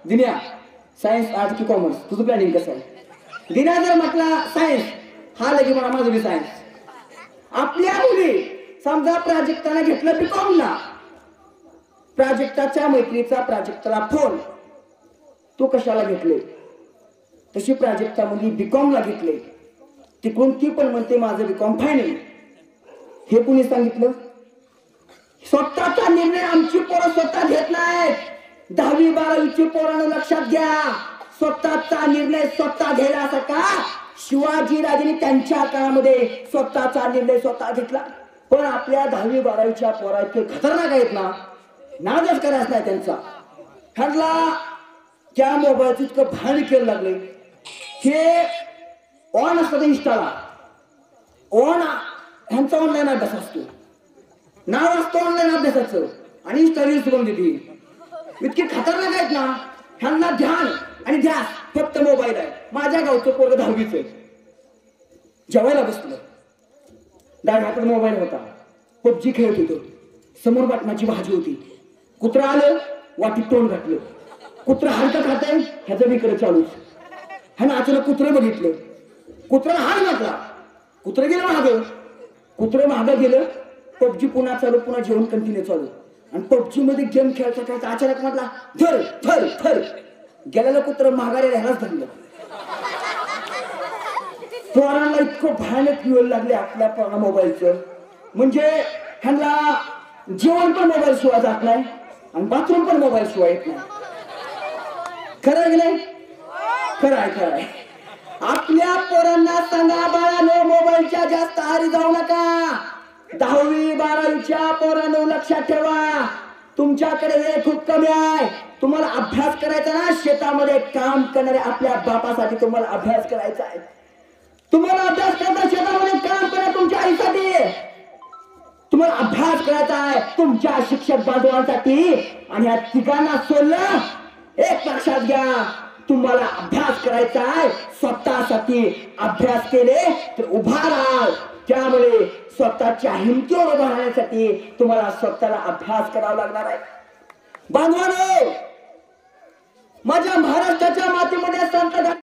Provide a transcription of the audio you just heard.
दिन्या science art की commerce तुझं planning कसं आहे? दिन्या जर म्हटला सायन्स, हा लगे मला माझं बी सायन्स. आपल्या मुली समजा प्राजक्ताने घेतलं बीकॉमला, प्राजक्ताच्या मैत्रीचा प्राजक्ताला फोन, तू कशाला घेतले? तशी प्राजक्ता मुली बीकॉमला घेतले, तिकडून ती पण म्हणते माझं बीकॉम फायनल. हे कुणी सांगितलं? स्वतःचा निर्णय आमची पोरं स्वतः घेत नाहीत. 10वी 12वीची पोरांनो लक्षात घ्या, स्वतःचा निर्णय स्वतः घेण्यासारखा शिवाजी राजांनी त्यांच्या काळामध्ये स्वतःचा निर्णय स्वतः घेतला. पण आपल्या 10वी 12वीच्या पोरा इतके खतरनाक आहेत ना, नादच करायचा नाही त्यांचा. ह्यांना त्या मोबाईलचं इतकं भान केलं लागले. हे ऑन असतं इंस्टाला, ऑन ह्यांचा ऑनलाईन अभ्यास असतो, नाव असतो ऑनलाईन अभ्यासाचं, आणि इंस्टा रील्स बनवून देते. इतके खतरनाक आहेत ना, ह्यांना ध्यान आणि ध्यास फक्त मोबाईल आहे. माझ्या गावचं पोरगं 10वीचं जेवायला बसलं, डाय हातात मोबाईल होता, पबजी खेळत होतो, समोर बटनाची भाजी होती. कुत्रा आलं, वाटीत तोंड घातलं, कुत्रा हलका खातंय, ह्याचं विकडे चालूच. ह्यानं अचानक कुत्रं बघितलं, कुत्र्याला हाल म्हटला, कुत्रं गेलं मागं, कुत्रं मागं गेलं. पबजी पुन्हा चालू, पुन्हा जेवण कंटिन्यू चालू. आणि पबजी मध्ये गेम खेळता खेळता अचानक म्हटला थर थर थर, गेलेलं कुत्र माघारी ह्यालाच धरलं. पोरांना इतकं भयानक वेळ लागले आपल्या मोबाईलचं, म्हणजे ह्यांना जेवण पण मोबाईल शिवाय जात नाही आणि बाथरूम पण मोबाईल शिवाय येत नाही. खरं आहे की नाही? खरं आहे, खरं आहे. आपल्या पोरांना सांगा, बाळांनो मोबाईलच्या जास्त आहारी जाऊ नका. 10वी 12वीच्या पोरांनो लक्षात ठेवा, तुमच्याकडे वेळ खूप कमी आहे. तुम्हाला अभ्यास करायचा ना, शेतामध्ये काम करणारे आपल्या बापासाठी तुम्हाला अभ्यास करायचा आहे. तुम्हाला अभ्यास करता शेतामध्ये काम करा तुमच्या आईसाठी, तुम्हाला अभ्यास करायचा आहे तुमच्या शिक्षक बांधवांसाठी. आणि या तिघांना सोडलं, एक लक्षात घ्या, तुम्हाला अभ्यास करायचा आहे स्वतःसाठी. अभ्यास केले तर उभा राहाल. त्यामुळे स्वतःच्या हिमतीवर उभा राहण्यासाठी तुम्हाला स्वतःला अभ्यास करावा लागणार आहे. बांधवांनो, माझ्या महाराष्ट्राच्या मातीमध्ये संत